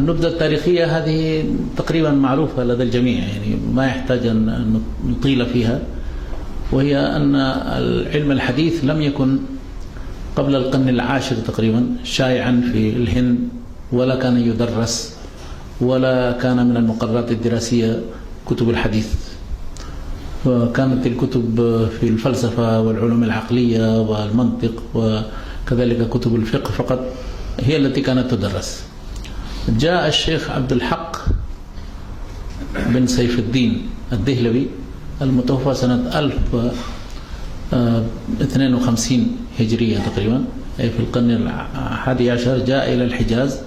النبذة التاريخية هذه تقريبا معروفة لدى الجميع، يعني ما يحتاج أن نطيل فيها. وهي أن علم الحديث لم يكن قبل القرن العاشر تقريبا شائعا في الهند، ولا كان يدرس، ولا كان من المقررات الدراسية كتب الحديث. وكانت الكتب في الفلسفة والعلوم العقلية والمنطق وكذلك كتب الفقه فقط هي التي كانت تدرس. جاء الشيخ عبد الحق بن سيف الدين الدهلوي المتوفى سنة 1052 هجرية تقريبا، أي في القرن ال11، جاء إلى الحجاز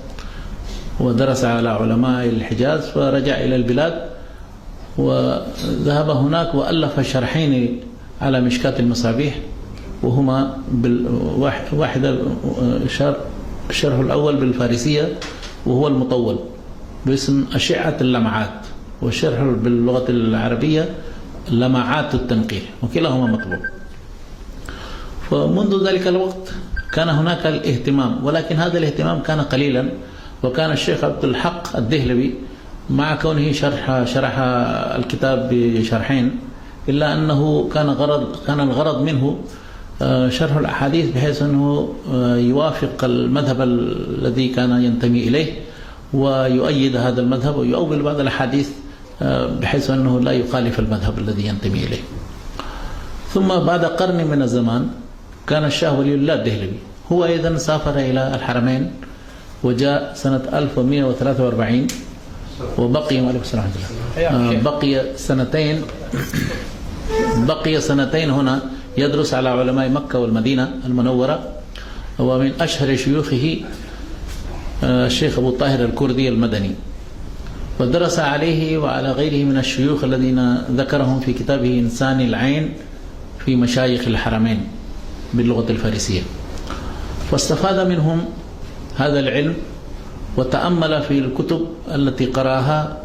ودرس على علماء الحجاز، فرجع إلى البلاد وذهب هناك وألف شرحين على مشكاة المصابيح، وهما واحدة الشرح الأول بالفارسية وهو المطول باسم أشعة اللمعات، والشرح باللغة العربية لمعات التنقيح، وكلاهما مطبوع. فمنذ ذلك الوقت كان هناك الاهتمام، ولكن هذا الاهتمام كان قليلا. وكان الشيخ عبد الحق الدهلوي مع كونه شرح الكتاب بشرحين، إلا أنه كان الغرض منه شرح الأحاديث بحيث أنه يوافق المذهب الذي كان ينتمي إليه، ويؤيد هذا المذهب، ويؤول بعض الأحاديث بحيث أنه لا يخالف المذهب الذي ينتمي إليه. ثم بعد قرن من الزمان كان الشاه ولي الله الدهلوي هو أيضا سافر إلى الحرمين، وجاء سنة 1143 وبقي بقي سنتين هنا يدرس على علماء مكة والمدينة المنورة. ومن أشهر شيوخه الشيخ أبو طاهر الكردي المدني، ودرس عليه وعلى غيره من الشيوخ الذين ذكرهم في كتابه إنسان العين في مشايخ الحرمين باللغة الفارسية، واستفاد منهم هذا العلم وتأمل في الكتب التي قرأها،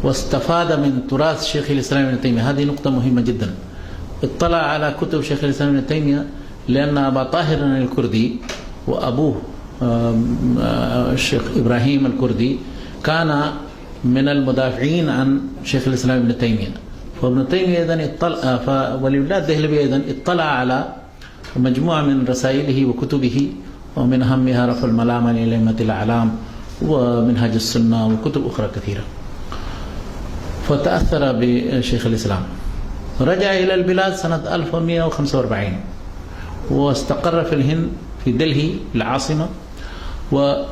واستفاد من تراث شيخ الإسلام ابن تيمية. هذه نقطة مهمة جدا. اطلع على كتب شيخ الإسلام ابن تيمية، لأن أبا طاهر الكردي وأبوه الشيخ إبراهيم الكردي كان من المدافعين عن شيخ الإسلام ابن تيمية. فابن تيمية إذن ولي الله الدهلوي أيضا اطلع على مجموعة من رسائله وكتبه، ومن أهمها رفع الملام لأئمة الأعلام ومنهج السنة وكتب أخرى كثيرة. فتأثر بشيخ الإسلام، رجع إلى البلاد سنة 1145 واستقر في الهند في دلهي العاصمة. وبعد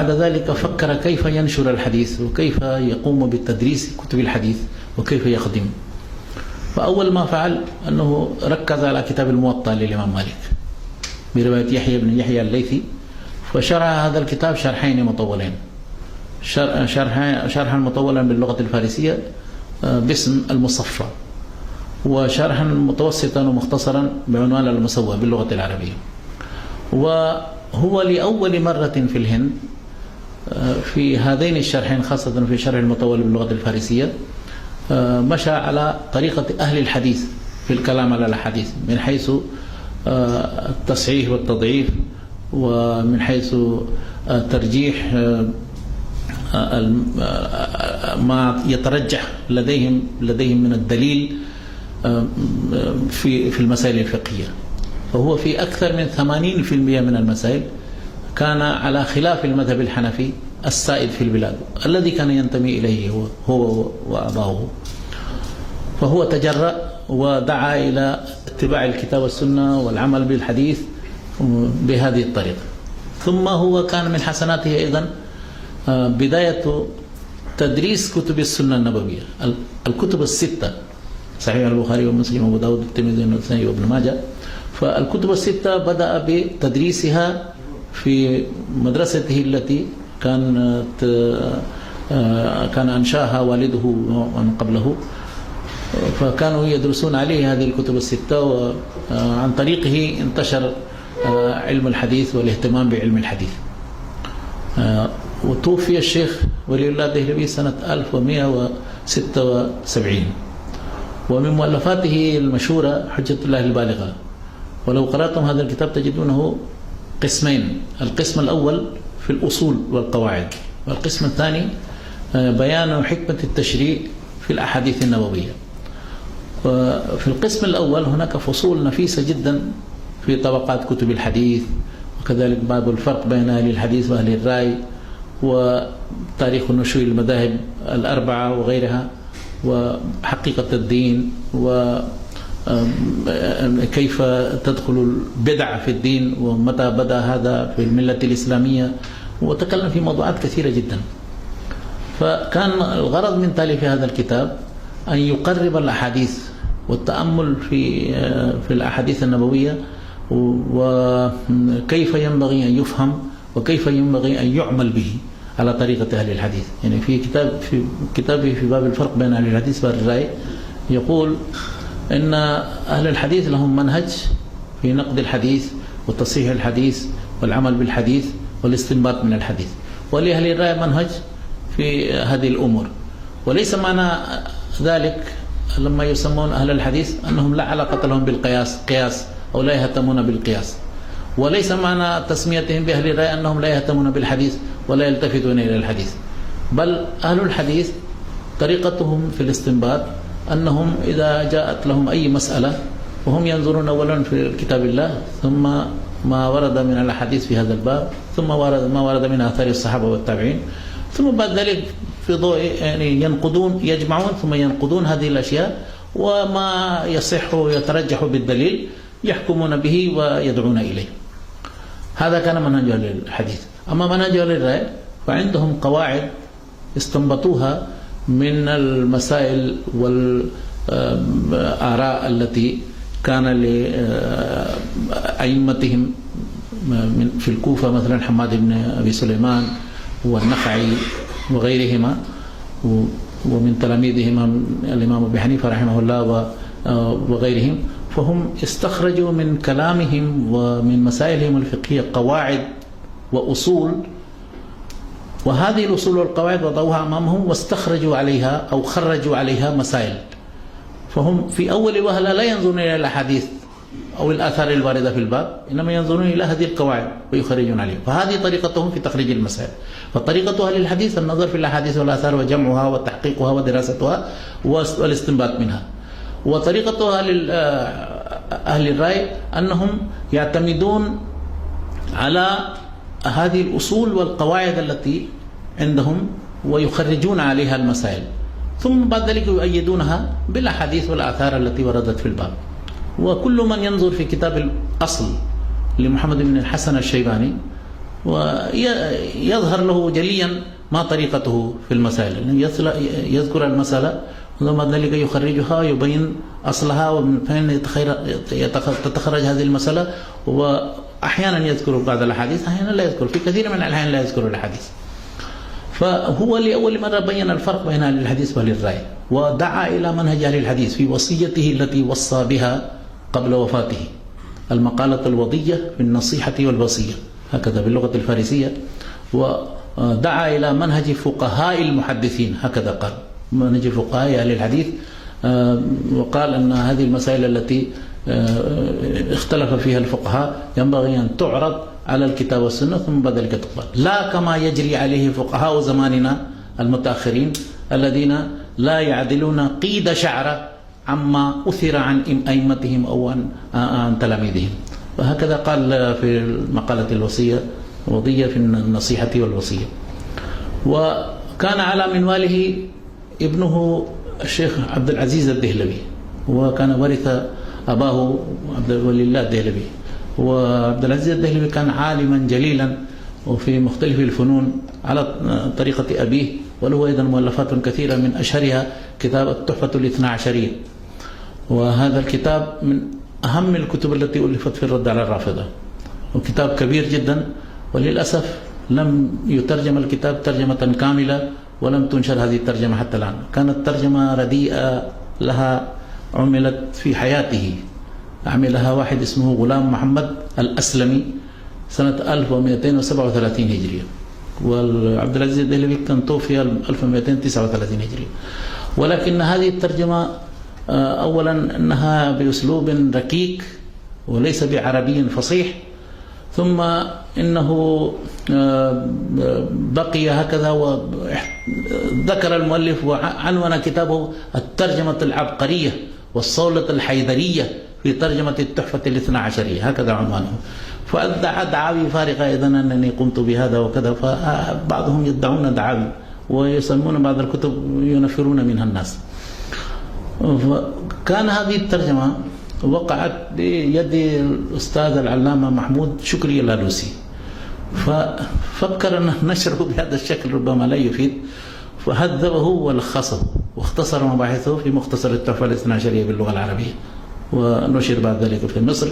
ذلك فكر كيف ينشر الحديث، وكيف يقوم بالتدريس كتب الحديث، وكيف يخدم. فأول ما فعل أنه ركز على كتاب الموطأ للإمام مالك برواية يحيى بن يحيى الليثي، فشرح هذا الكتاب شرحين مطولين، شرحا مطولا باللغة الفارسية باسم المصفى، وشرحا متوسطا ومختصرا بعنوان المسوى باللغة العربية. وهو لأول مرة في الهند في هذين الشرحين، خاصة في شرح المطول باللغة الفارسية، مشى على طريقة أهل الحديث في الكلام على الحديث، من حيث التصحيح والتضعيف، ومن حيث ترجيح ما يترجح لديهم من الدليل في المسائل الفقهية. فهو في أكثر من 80% من المسائل كان على خلاف المذهب الحنفي السائد في البلاد الذي كان ينتمي إليه هو وأباه. فهو تجرأ ودعا إلى اتباع الكتاب والسنة والعمل بالحديث بهذه الطريقة. ثم هو كان من حسناته أيضا بداية تدريس كتب السنة النبوية، الكتب الستة، صحيح البخاري ومسلم وابو داود والترمذي والنسائي وابن ماجه. فالكتب الستة بدأ بتدريسها في مدرسته التي كان أنشاها والده من قبله، فكانوا يدرسون عليه هذه الكتب الستة، وعن طريقه انتشر علم الحديث والاهتمام بعلم الحديث. وتوفي الشيخ ولي الله الدهلوي سنة 1176. ومن مؤلفاته المشهورة حجة الله البالغة، ولو قرأتم هذا الكتاب تجدونه قسمين. القسم الأول في الأصول والقواعد. والقسم الثاني بيان حكمة التشريع في الأحاديث النبوية. وفي القسم الأول هناك فصول نفيسة جدا في طبقات كتب الحديث، وكذلك باب الفرق بين أهل الحديث وأهل الرأي، وتاريخ نشوء المذاهب الأربعة وغيرها، وحقيقة الدين، وكيف تدخل البدع في الدين، ومتى بدأ هذا في الملة الإسلامية، وتكلم في موضوعات كثيرة جدا. فكان الغرض من تأليف هذا الكتاب أن يقرب الأحاديث والتأمل في الأحاديث النبوية، وكيف ينبغي أن يفهم وكيف ينبغي أن يعمل به على طريقة أهل الحديث. يعني في كتابه في باب الفرق بين أهل الحديث وأهل الرأي يقول إن أهل الحديث لهم منهج في نقد الحديث وتصحيح الحديث والعمل بالحديث والاستنباط من الحديث، ولأهل الرأي منهج في هذه الأمور. وليس معنى ذلك لما يسمون أهل الحديث أنهم لا علاقة لهم بالقياس أو لا يهتمون بالقياس، وليس معنى تسميتهم بأهل الرأي أنهم لا يهتمون بالحديث ولا يلتفتون إلى الحديث. بل أهل الحديث طريقتهم في الاستنباط أنهم إذا جاءت لهم أي مسألة وهم ينظرون أولا في كتاب الله، ثم ما ورد من الأحاديث في هذا الباب، ثم ما ورد من آثار الصحابة والتابعين، ثم بعد ذلك في ضوء يعني يجمعون ثم ينقضون هذه الأشياء، وما يصح ويترجح بالدليل يحكمون به ويدعون إليه. هذا كان منهج أهل الحديث. أما منهج أهل الرأي فعندهم قواعد استنبطوها من المسائل والآراء التي كان لأئمتهم في الكوفة، مثلا حماد بن أبي سليمان والنخعي وغيرهما، ومن تلاميذهما الإمام أبي حنيفة رحمه الله وغيرهم. فهم استخرجوا من كلامهم ومن مسائلهم الفقهية قواعد وأصول، وهذه الأصول والقواعد وضعوها أمامهم واستخرجوا عليها أو خرجوا عليها مسائل. فهم في أول وهلة لا ينظرون إلى الأحاديث أو الآثار الواردة في الباب، إنما ينظرون إلى هذه القواعد ويخرجون عليها. فهذه طريقتهم في تخريج المسائل. فطريقة أهل الحديث النظر في الأحاديث والآثار وجمعها وتحقيقها ودراستها والاستنباط منها. وطريقة أهل الرأي أنهم يعتمدون على هذه الأصول والقواعد التي عندهم ويخرجون عليها المسائل، ثم بعد ذلك يؤيدونها بالأحاديث والآثار التي وردت في الباب. وكل من ينظر في كتاب الأصل لمحمد بن الحسن الشيباني ويظهر له جليا ما طريقته في المسائل، يذكر المسألة ثم ذلك يخرجها ويبين أصلها ومن فين تتخرج هذه المسألة. وأحيانا يذكر بعض الأحاديث، أحيانا لا يذكر، في كثير من الأحيان لا يذكر الحديث. فهو لأول مرة بين الفرق بين أهل الحديث وأهل الرأي، ودعا إلى منهج أهل الحديث في وصيته التي وصى بها قبل وفاته، المقالة الوضية في النصيحة والوصية، هكذا باللغة الفارسية. ودعا إلى منهج فقهاء المحدثين، هكذا قال، منهج فقهاء أهل الحديث. وقال أن هذه المسائل التي اختلف فيها الفقهاء ينبغي أن تعرض على الكتاب والسنة ثم بعد ذلك تقبل، لا كما يجري عليه فقهاء زماننا المتأخرين الذين لا يعدلون قيد شعرة عما أثر عن أئمتهم أو عن تلاميذهم. وهكذا قال في المقالة الوضية في النصيحة والوصية. وكان على منواله ابنه الشيخ عبد العزيز الدهلوي، وكان ورث أباه عبد الولي الله الدهلوي. وعبد العزيز الدهلوي كان عالما جليلا وفي مختلف الفنون على طريقة أبيه، وله أيضا مؤلفات كثيرة، من أشهرها كتاب التحفة الاثنى عشرية. وهذا الكتاب من أهم الكتب التي ألفت في الرد على الرافضة، وكتاب كبير جدا، وللأسف لم يترجم الكتاب ترجمة كاملة ولم تنشر هذه الترجمة حتى الآن. كانت ترجمة رديئة لها عملت في حياته، عملها واحد اسمه غلام محمد الأسلمي سنة 1237 هجرية، وعبد العزيز الدهلوي كان توفي 1239 هجرية. ولكن هذه الترجمة أولا أنها بأسلوب ركيك وليس بعربي فصيح، ثم إنه بقي هكذا، وذكر المؤلف وعنون كتابه الترجمة العبقرية والصولة الحيدرية في ترجمة التحفة الاثنى عشرية، هكذا عنوانه. فأدعى دعاوي فارغة أيضا أنني قمت بهذا وكذا، فبعضهم يدعون دعاوي ويسمون بعض الكتب ينفرون منها الناس. كان هذه الترجمة وقعت بيد الأستاذ العلامة محمود شكري اللالوسي، ففكر أن نشره بهذا الشكل ربما لا يفيد، فهذبه ولخصه واختصر مباحثه في مختصر التحفة الاثنى عشرية باللغة العربية، ونشر بعد ذلك في مصر.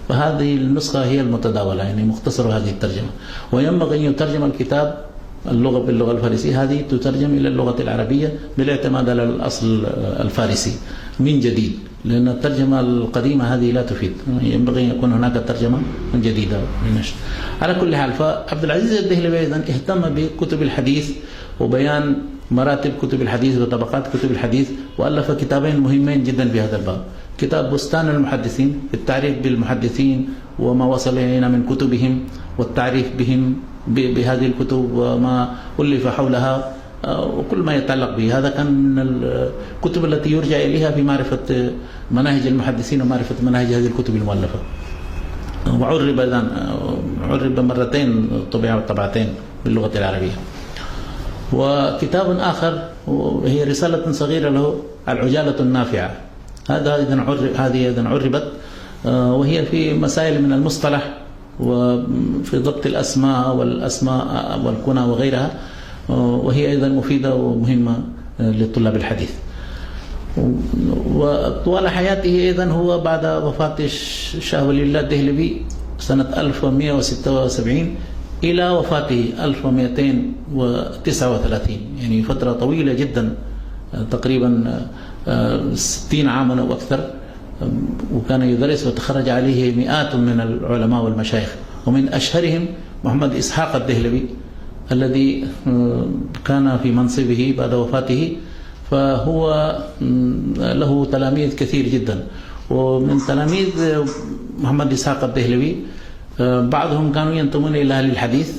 فهذه النسخة هي المتداولة، يعني مختصر هذه الترجمة. وينبغي أن يترجم الكتاب اللغة باللغة الفارسية، هذه تترجم إلى اللغة العربية بالاعتماد على الأصل الفارسي من جديد، لأن الترجمة القديمة هذه لا تفيد، ينبغي أن يكون هناك ترجمة جديدة للنشر. على كل حال، فعبد العزيز الدهلوي أيضا اهتم بكتب الحديث وبيان مراتب كتب الحديث وطبقات كتب الحديث، وألف كتابين مهمين جدا في هذا الباب: كتاب بستان المحدثين في التعريف بالمحدثين وما وصل إلينا من كتبهم والتعريف بهم بهذه الكتب وما ألف حولها وكل ما يتعلق به. هذا كان من الكتب التي يرجع إليها في معرفة مناهج المحدثين ومعرفة مناهج هذه الكتب المؤلفة. وعرب مرتين، طبع طبعتين باللغة العربية. وكتاب آخر وهي رسالة صغيرة له، العجالة النافعة، هذه أيضا عربت، وهي في مسائل من المصطلح وفي ضبط الأسماء والكنى وغيرها، وهي أيضا مفيدة ومهمة لطلاب الحديث. وطوال حياته أيضا هو بعد وفاة الشاه ولي الله الدهلوي سنة 1176 إلى وفاته 1239، يعني فترة طويلة جدا، تقريبا 60 عاما أو أكثر، وكان يدرس وتخرج عليه مئات من العلماء والمشايخ، ومن أشهرهم محمد إسحاق الدهلوي الذي كان في منصبه بعد وفاته، فهو له تلاميذ كثير جدا. ومن تلاميذ محمد إسحاق الدهلوي بعضهم كانوا ينتمون إلى أهل الحديث،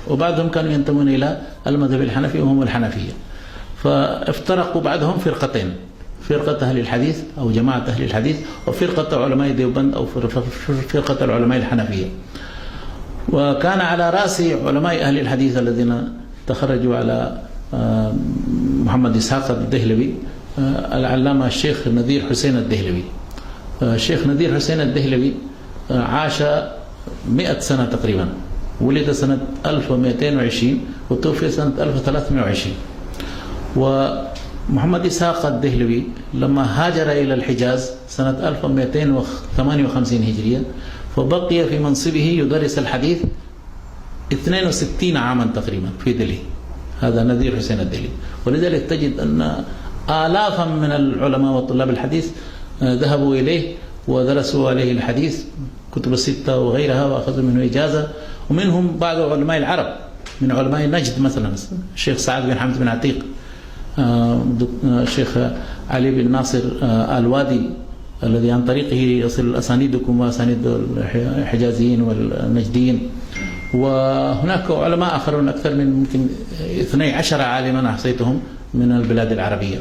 وبعضهم كانوا ينتمون إلى المذهب الحنفي وهم الحنفية. فافترقوا بعضهم فرقتين: فرقة أهل الحديث أو جماعة أهل الحديث، وفرقة علماء ديوبند أو فرقة العلماء الحنفية. وكان على رأس علماء أهل الحديث الذين تخرجوا على محمد إسحاق الدهلوي العلامة الشيخ نذير حسين الدهلوي. الشيخ نذير حسين الدهلوي عاش 100 سنة تقريبا، ولد سنة 1220 وتوفي سنة 1320. ومحمد إسحاق الدهلوي لما هاجر إلى الحجاز سنة 1258 هجرية، فبقي في منصبه يدرس الحديث 62 عاما تقريبا في دلهي. هذا نذير حسين الدهلوي. ولذلك تجد أن آلافا من العلماء وطلاب الحديث ذهبوا إليه ودرسوا عليه الحديث، كتب الستة وغيرها، وأخذوا منه إجازة. ومنهم بعض علماء العرب من علماء نجد، مثلا الشيخ سعد بن حمد بن عتيق، الشيخ علي بن ناصر الوادي الذي عن طريقه يصل أسانيدكم وأسانيد الحجازيين والنجديين. وهناك علماء آخرون أكثر من ممكن 12 عالما أحصيتهم من البلاد العربية.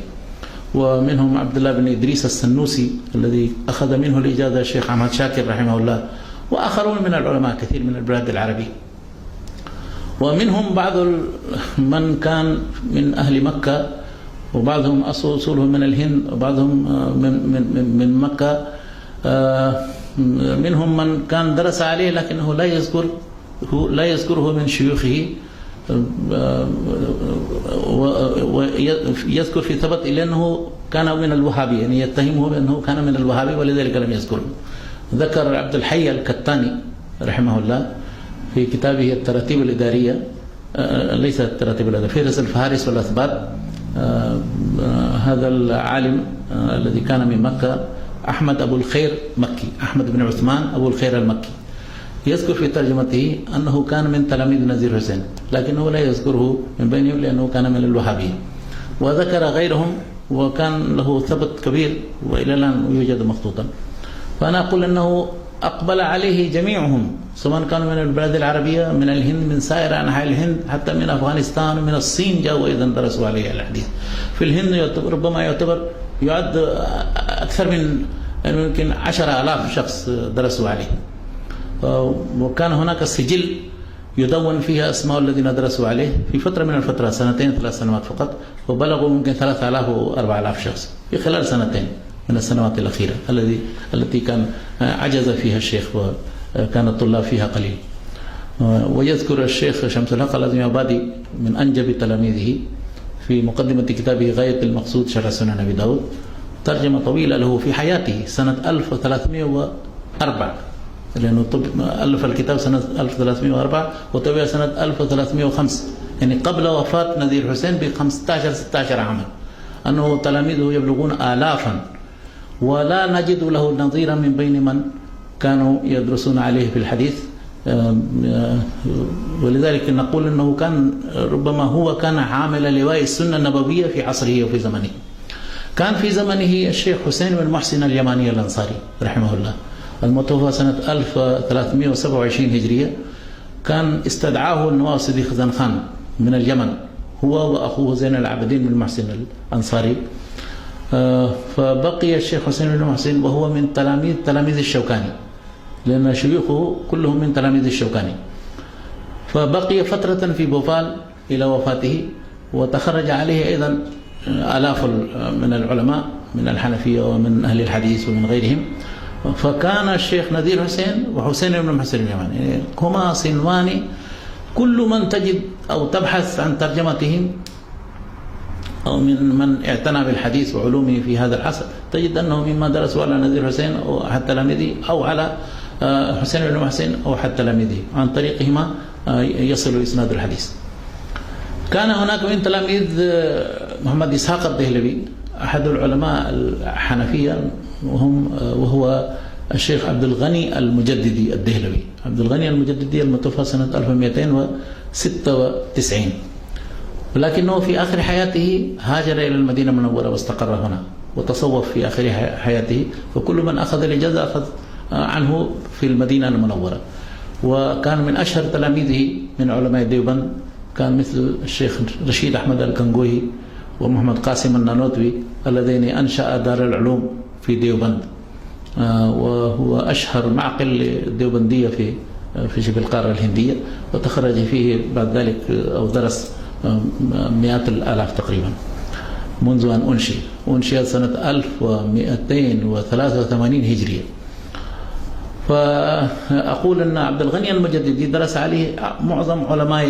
ومنهم عبد الله بن إدريس السنوسي الذي أخذ منه الإجازة الشيخ أحمد شاكر رحمه الله، وآخرون من العلماء كثير من البلاد العربية. ومنهم بعض من كان من أهل مكة، وبعضهم أصولهم من الهند، وبعضهم من مكة. منهم من كان درس عليه لكنه لا يذكره من شيوخه، ويذكر في ثبت إلى أنه كان من الوهابي، يعني يتهمه بأنه كان من الوهابي ولذلك لم يذكره. ذكر عبد الحي الكتاني رحمه الله في كتابه التراتيب الإدارية، ليس التراتيب الإدارية، فهرس الفهارس والأثبات. هذا العالم الذي كان من مكة أحمد أبو الخير مكي، أحمد بن عثمان أبو الخير المكي، يذكر في ترجمته أنه كان من تلاميذ نذير حسين، لكنه لا يذكره من بينهم لأنه كان من الوهابية. وذكر غيرهم وكان له ثبت كبير وإلى الآن يوجد مخطوطا. فأنا أقول أنه أقبل عليه جميعهم، سواء كانوا من البلاد العربية، من الهند، من سائر أنحاء الهند، حتى من أفغانستان ومن الصين جاءوا أيضا درسوا عليه الحديث. في الهند ربما يعد أكثر من يمكن 10,000 شخص درسوا عليه. وكان هناك سجل يدون فيها أسماء الذين درسوا عليه في فترة من الفترات، 2-3 سنوات فقط، وبلغوا ممكن 3,000 و 4,000 شخص في خلال 2 من السنوات الأخيرة التي كان عجز فيها الشيخ وكان الطلاب فيها قليل. ويذكر الشيخ شمس الحق الأزميابادي من أنجب تلاميذه في مقدمة كتابه غاية المقصود شرح سنن أبي داود ترجمة طويلة له في حياته سنة 1304، لأنه ألف الكتاب سنة 1304 وطبع سنة 1305، يعني قبل وفاة نذير حسين ب 15-16 عاما. أنه تلاميذه يبلغون آلافا، ولا نجد له نظيرا من بين من كانوا يدرسون عليه في الحديث. ولذلك نقول أنه ربما هو كان عامل لواء السنة النبوية في عصره وفي زمنه. كان في زمنه الشيخ حسين بن محسن اليماني الأنصاري رحمه الله المتوفى سنة 1327 هجرية، كان استدعاه النواب صديق زنخان من اليمن هو وأخوه زين العابدين بن محسن الأنصاري. فبقي الشيخ حسين بن محسن وهو من تلاميذ الشوكاني، لأن شيوخه كلهم من تلاميذ الشوكاني. فبقي فترة في بوفال إلى وفاته، وتخرج عليه أيضا آلاف من العلماء من الحنفية ومن أهل الحديث ومن غيرهم. فكان الشيخ نذير حسين وحسين بن محسن اليماني يعني هما صنوان، كل من تجد أو تبحث عن ترجمتهم أو من اعتنى بالحديث وعلومه في هذا العصر تجد أنه مما درسوا على نذير حسين أو أحد تلاميذه، أو على حسين بن محسن أو أحد تلاميذه، عن طريقهما يصل إسناد الحديث. كان هناك من تلاميذ محمد إسحاق الدهلوي أحد العلماء الحنفية، وهو الشيخ عبد الغني المجددي الدهلوي. عبد الغني المجددي المتوفى سنة 1296، ولكنه في آخر حياته هاجر إلى المدينة المنورة واستقر هنا وتصوف في آخر حياته، فكل من أخذ الإجازة أخذ عنه في المدينة المنورة. وكان من أشهر تلاميذه من علماء ديوبند كان مثل الشيخ رشيد أحمد الكنغوهي ومحمد قاسم النانوتوي اللذين أنشأ دار العلوم في ديوبند، وهو أشهر معقل للديوبندية في شبه القارة الهندية، وتخرج فيه بعد ذلك أو درس مئات الآلاف تقريبا منذ أن أنشئ سنة 1283 هجرية. فأقول أن عبد الغني المجددي درس عليه معظم علماء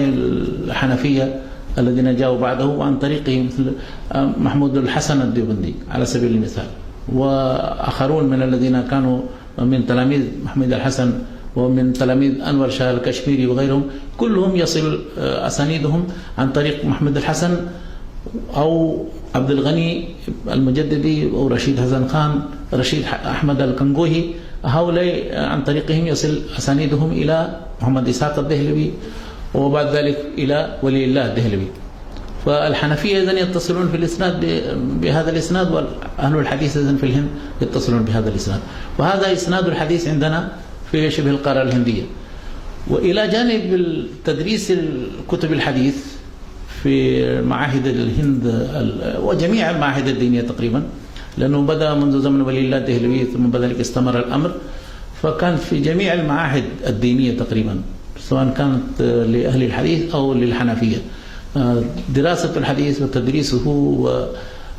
الحنفية الذين جاءوا بعده، وعن طريقه مثل محمود الحسن الديوبندي على سبيل المثال، وآخرون من الذين كانوا من تلاميذ محمود الحسن ومن تلاميذ أنور شاه الكشميري وغيرهم، كلهم يصل أسانيدهم عن طريق محمد الحسن أو عبد الغني المجددي أو رشيد حسن خان، رشيد أحمد الكنغوهي، هؤلاء عن طريقهم يصل أسانيدهم إلى محمد إسحاق الدهلوي، وبعد ذلك إلى ولي الله الدهلوي. فالحنفية إذن يتصلون في الإسناد بهذا الإسناد، وأهل الحديث إذن في الهند يتصلون بهذا الإسناد، وهذا إسناد الحديث عندنا في شبه القارة الهندية. وإلى جانب تدريس كتب الحديث في معاهد الهند وجميع المعاهد الدينية تقريبا، لأنه بدأ منذ زمن ولي الله الدهلوي ثم بعد ذلك استمر الأمر، فكان في جميع المعاهد الدينية تقريبا سواء كانت لأهل الحديث أو للحنفية دراسة الحديث وتدريسه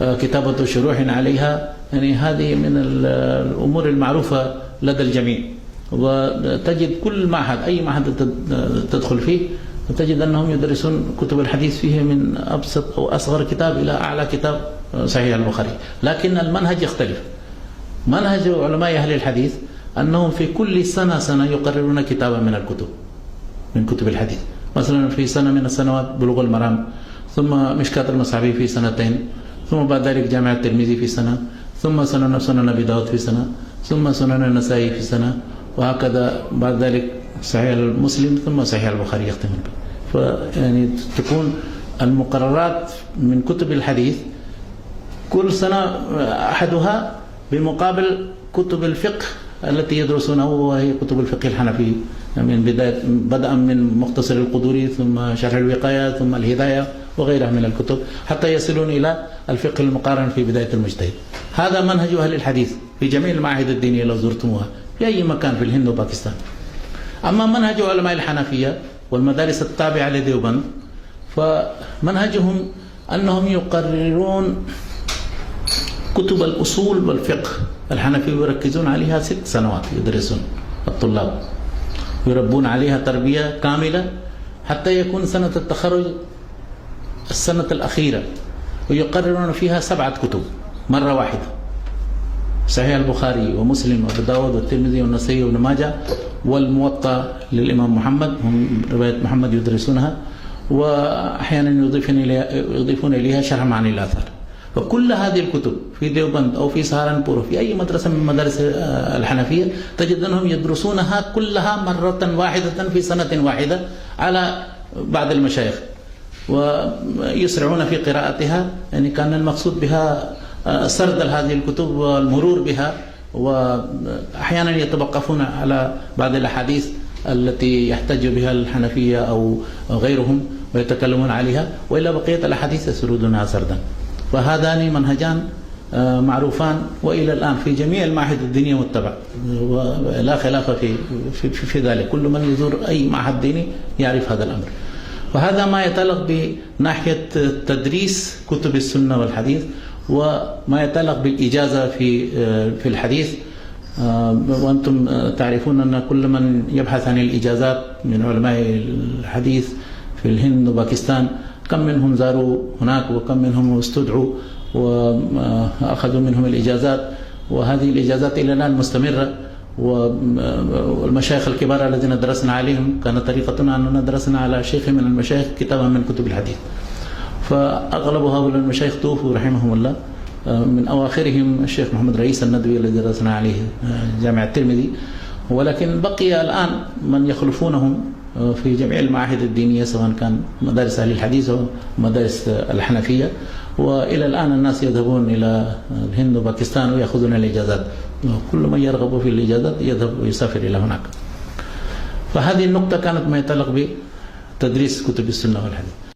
وكتابة شروح عليها، يعني هذه من الأمور المعروفة لدى الجميع. وتجد كل معهد أي معهد تدخل فيه تجد أنهم يدرسون كتب الحديث فيه من أبسط أو أصغر كتاب إلى أعلى كتاب صحيح البخاري، لكن المنهج يختلف. منهج علماء أهل الحديث أنهم في كل سنة يقررون كتابا من كتب الحديث. مثلا في سنة من السنوات بلوغ المرام، ثم مشكاة المصحفي في 2 سنين، ثم بعد ذلك جامع الترمذي في سنة، ثم سنن أبي داود في سنة، ثم سنن النسائي في سنة، وهكذا بعد ذلك صحيح المسلم، ثم صحيح البخاري يختم به. فيعني تكون المقررات من كتب الحديث كل سنة أحدها بمقابل كتب الفقه التي يدرسونها، وهي كتب الفقه الحنفي من بداية بدءا من مختصر القدوري ثم شرح الوقاية ثم الهداية وغيرها من الكتب حتى يصلون إلى الفقه المقارن في بداية المجتهد. هذا منهج أهل الحديث في جميع المعاهد الدينية لو زرتموها في أي مكان في الهند وباكستان. أما منهج علماء الحنفية والمدارس التابعة لديوبند فمنهجهم أنهم يقررون كتب الأصول والفقه الحنفي ويركزون عليها 6 سنوات يدرسون الطلاب ويربون عليها تربية كاملة حتى يكون سنة التخرج السنة الأخيرة، ويقررون فيها 7 كتب مرة واحدة: صحيح البخاري ومسلم وابو داود والترمذي والنسائي وابن ماجه والموطأ للإمام محمد، هم رواية محمد يدرسونها، وأحيانا يضيفون إليها شرح معاني الآثار. فكل هذه الكتب في ديوبند أو في سهارنبور في أي مدرسة من مدارس الحنفية تجد أنهم يدرسونها كلها مرة واحدة في سنة واحدة على بعض المشايخ، ويسرعون في قراءتها. يعني كان المقصود بها سرد هذه الكتب والمرور بها، وأحيانا يتوقفون على بعض الأحاديث التي يحتج بها الحنفية أو غيرهم ويتكلمون عليها، وإلا بقية الأحاديث يسردونها سردا. فهذان منهجان معروفان وإلى الآن في جميع المعاهد الدينية متبع، ولا خلاف في ذلك. كل من يزور أي معهد ديني يعرف هذا الأمر. وهذا ما يتعلق بناحية تدريس كتب السنة والحديث، وما يتعلق بالإجازة في الحديث. وأنتم تعرفون أن كل من يبحث عن الإجازات من علماء الحديث في الهند وباكستان كم منهم زاروا هناك وكم منهم استدعوا وأخذوا منهم الإجازات، وهذه الإجازات إلى الآن مستمرة. والمشايخ الكبار الذين درسنا عليهم كانت طريقتنا أننا درسنا على شيخ من المشايخ كتابا من كتب الحديث، فأغلب هؤلاء المشايخ توفوا رحمهم الله، من أواخرهم الشيخ محمد رئيس الندوي الذي درسنا عليه جامع الترمذي. ولكن بقي الآن من يخلفونهم في جميع المعاهد الدينية سواء كان مدارس أهل الحديث أو مدارس الحنفية، وإلى الآن الناس يذهبون إلى الهند وباكستان ويأخذون الإجازات، كل من يرغب في الإجازات يذهب ويسافر إلى هناك. فهذه النقطة كانت ما يتعلق بتدريس كتب السنة والحديث.